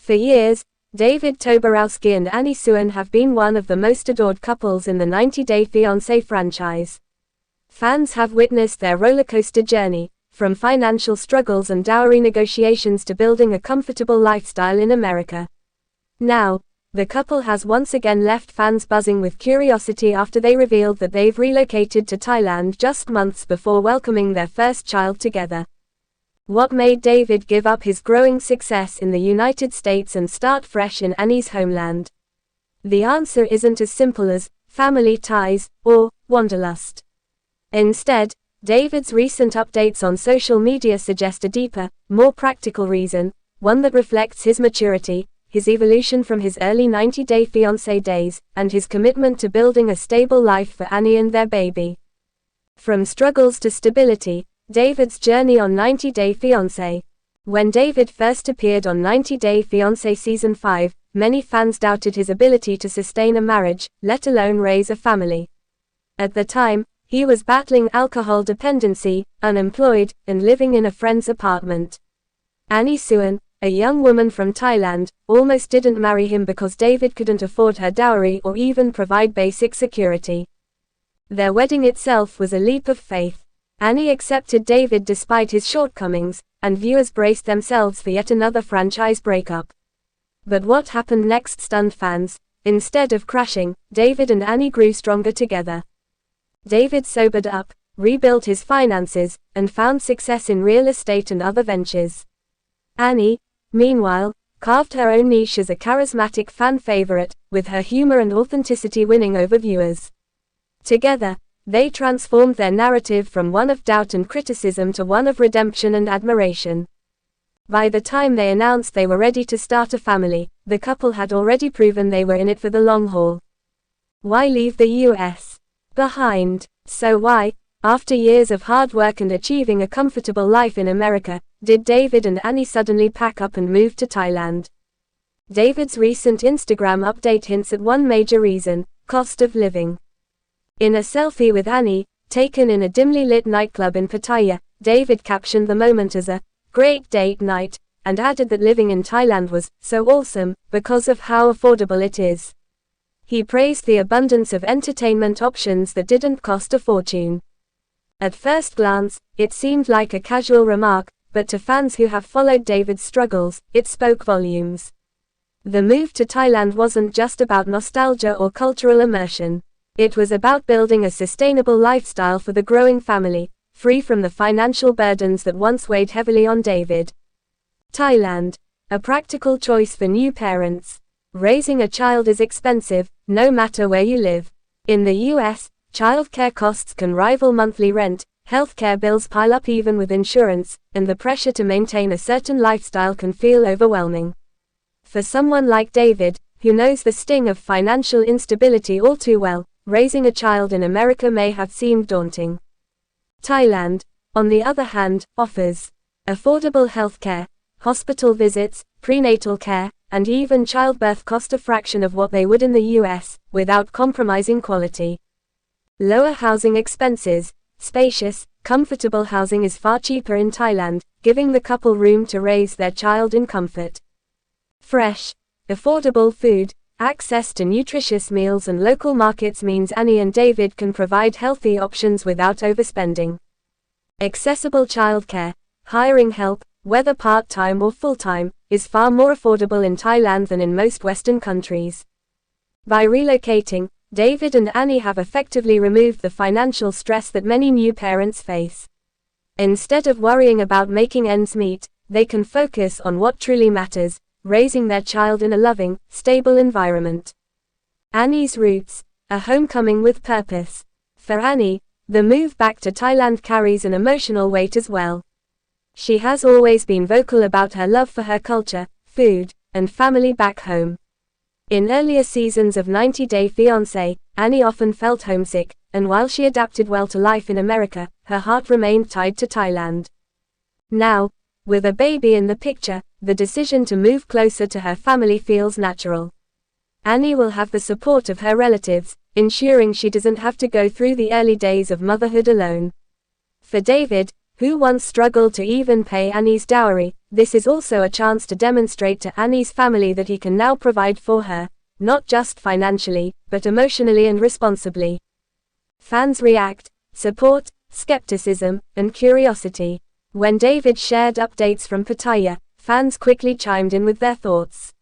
For years, David Toborowsky and Annie Suwan have been one of the most adored couples in the 90 Day Fiancé franchise. Fans have witnessed their rollercoaster journey, from financial struggles and dowry negotiations to building a comfortable lifestyle in America. Now, the couple has once again left fans buzzing with curiosity after they revealed that they've relocated to Thailand just months before welcoming their first child together. What made David give up his growing success in the United States and start fresh in Annie's homeland? The answer isn't as simple as family ties or wanderlust. Instead, David's recent updates on social media suggest a deeper, more practical reason, one that reflects his maturity, his evolution from his early 90 Day Fiancé days, and his commitment to building a stable life for Annie and their baby. From struggles to stability, David's journey on 90 Day Fiancé. When David first appeared on 90 Day Fiancé Season 5, many fans doubted his ability to sustain a marriage, let alone raise a family. At the time, he was battling alcohol dependency, unemployed, and living in a friend's apartment. Annie Suwan, a young woman from Thailand, almost didn't marry him because David couldn't afford her dowry or even provide basic security. Their wedding itself was a leap of faith. Annie accepted David despite his shortcomings, and viewers braced themselves for yet another franchise breakup. But what happened next stunned fans. Instead of crashing, David and Annie grew stronger together. David sobered up, rebuilt his finances, and found success in real estate and other ventures. Annie, meanwhile, carved her own niche as a charismatic fan favorite, with her humor and authenticity winning over viewers. Together, they transformed their narrative from one of doubt and criticism to one of redemption and admiration. By the time they announced they were ready to start a family, the couple had already proven they were in it for the long haul. Why leave the US behind? So why, after years of hard work and achieving a comfortable life in America, did David and Annie suddenly pack up and move to Thailand? David's recent Instagram update hints at one major reason: cost of living. In a selfie with Annie, taken in a dimly lit nightclub in Pattaya, David captioned the moment as a great date night, and added that living in Thailand was so awesome because of how affordable it is. He praised the abundance of entertainment options that didn't cost a fortune. At first glance, it seemed like a casual remark, but to fans who have followed David's struggles, it spoke volumes. The move to Thailand wasn't just about nostalgia or cultural immersion. It was about building a sustainable lifestyle for the growing family, free from the financial burdens that once weighed heavily on David. Thailand, a practical choice for new parents. Raising a child is expensive, no matter where you live. In the US, childcare costs can rival monthly rent, healthcare bills pile up even with insurance, and the pressure to maintain a certain lifestyle can feel overwhelming. For someone like David, who knows the sting of financial instability all too well, raising a child in America may have seemed daunting. Thailand, on the other hand, offers affordable healthcare, hospital visits, prenatal care, and even childbirth cost a fraction of what they would in the US, without compromising quality. Lower housing expenses. Spacious, comfortable housing is far cheaper in Thailand, giving the couple room to raise their child in comfort. Fresh, affordable food. Access to nutritious meals and local markets means Annie and David can provide healthy options without overspending. Accessible childcare. Hiring help, whether part-time or full-time, is far more affordable in Thailand than in most Western countries. By relocating, David and Annie have effectively removed the financial stress that many new parents face. Instead of worrying about making ends meet, they can focus on what truly matters: raising their child in a loving, stable environment. Annie's roots, a homecoming with purpose. For Annie, the move back to Thailand carries an emotional weight as well. She has always been vocal about her love for her culture, food, and family back home. In earlier seasons of 90 Day Fiancé, Annie often felt homesick, and while she adapted well to life in America, her heart remained tied to Thailand. Now, with a baby in the picture, the decision to move closer to her family feels natural. Annie will have the support of her relatives, ensuring she doesn't have to go through the early days of motherhood alone. For David, who once struggled to even pay Annie's dowry. This is also a chance to demonstrate to Annie's family that he can now provide for her, not just financially, but emotionally and responsibly. Fans react: support, skepticism, and curiosity. When David shared updates from Pattaya, fans quickly chimed in with their thoughts.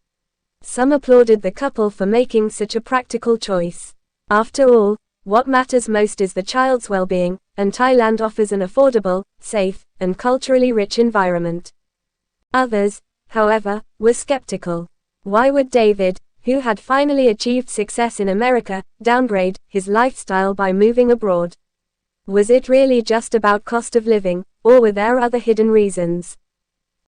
Some applauded the couple for making such a practical choice. After all, what matters most is the child's well-being, and Thailand offers an affordable, safe, and culturally rich environment. Others, however, were skeptical. Why would David, who had finally achieved success in America, downgrade his lifestyle by moving abroad? Was it really just about cost of living, or were there other hidden reasons?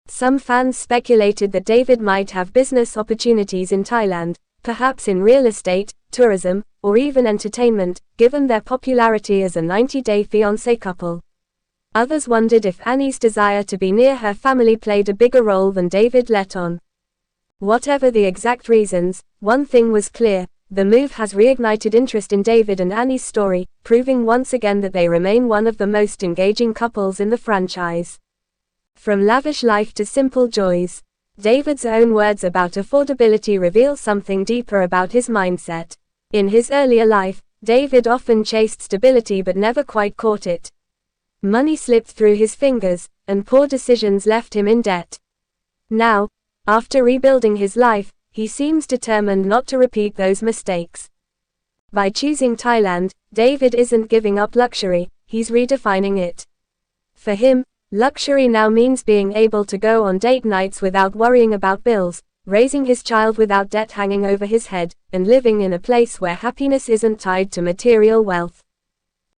Some fans speculated that David might have business opportunities in Thailand, perhaps in real estate, tourism, or even entertainment, given their popularity as a 90-day fiancé couple. Others wondered if Annie's desire to be near her family played a bigger role than David let on. Whatever the exact reasons, one thing was clear: the move has reignited interest in David and Annie's story, proving once again that they remain one of the most engaging couples in the franchise. From lavish life to simple joys, David's own words about affordability reveal something deeper about his mindset. In his earlier life, David often chased stability but never quite caught it. Money slipped through his fingers, and poor decisions left him in debt. Now, after rebuilding his life, he seems determined not to repeat those mistakes. By choosing Thailand, David isn't giving up luxury, he's redefining it. For him, luxury now means being able to go on date nights without worrying about bills, raising his child without debt hanging over his head, and living in a place where happiness isn't tied to material wealth.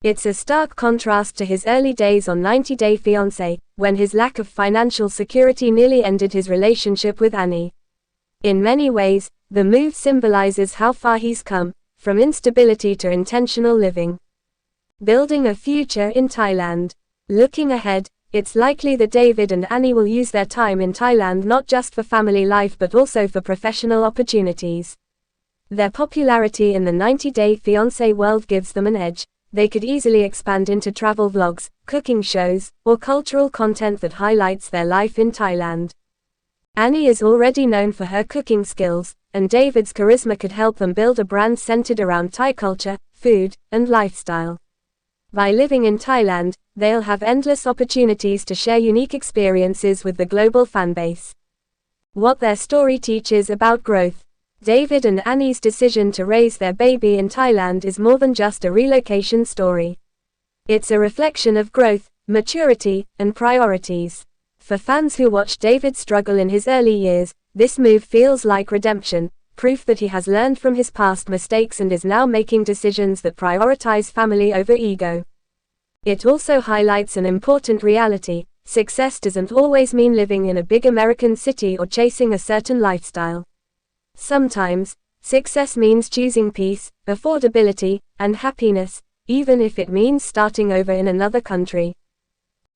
It's a stark contrast to his early days on 90 Day Fiancé, when his lack of financial security nearly ended his relationship with Annie. In many ways, the move symbolizes how far he's come, from instability to intentional living. Building a future in Thailand. Looking ahead, it's likely that David and Annie will use their time in Thailand not just for family life but also for professional opportunities. Their popularity in the 90 Day Fiancé world gives them an edge. They could easily expand into travel vlogs, cooking shows, or cultural content that highlights their life in Thailand. Annie is already known for her cooking skills, and David's charisma could help them build a brand centered around Thai culture, food, and lifestyle. By living in Thailand, they'll have endless opportunities to share unique experiences with the global fanbase. What their story teaches about growth. David and Annie's decision to raise their baby in Thailand is more than just a relocation story. It's a reflection of growth, maturity, and priorities. For fans who watched David struggle in his early years, this move feels like redemption, proof that he has learned from his past mistakes and is now making decisions that prioritize family over ego. It also highlights an important reality: success doesn't always mean living in a big American city or chasing a certain lifestyle. Sometimes, success means choosing peace, affordability, and happiness, even if it means starting over in another country.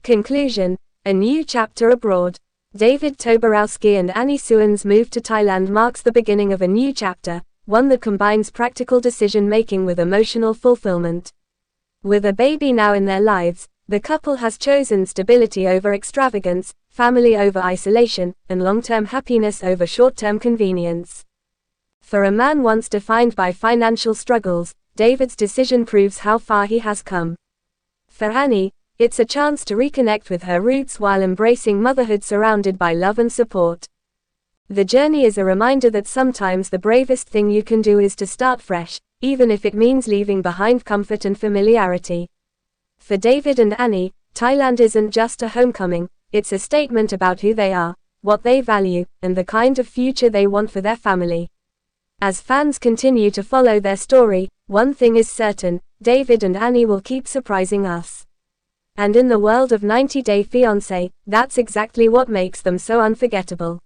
Conclusion: a new chapter abroad. David Toborowsky and Annie Suwan's move to Thailand marks the beginning of a new chapter, one that combines practical decision-making with emotional fulfillment. With a baby now in their lives, the couple has chosen stability over extravagance, family over isolation, and long-term happiness over short-term convenience. For a man once defined by financial struggles, David's decision proves how far he has come. For Annie, it's a chance to reconnect with her roots while embracing motherhood surrounded by love and support. The journey is a reminder that sometimes the bravest thing you can do is to start fresh, even if it means leaving behind comfort and familiarity. For David and Annie, Thailand isn't just a homecoming, it's a statement about who they are, what they value, and the kind of future they want for their family. As fans continue to follow their story, one thing is certain: David and Annie will keep surprising us. And in the world of 90 Day Fiancé, that's exactly what makes them so unforgettable.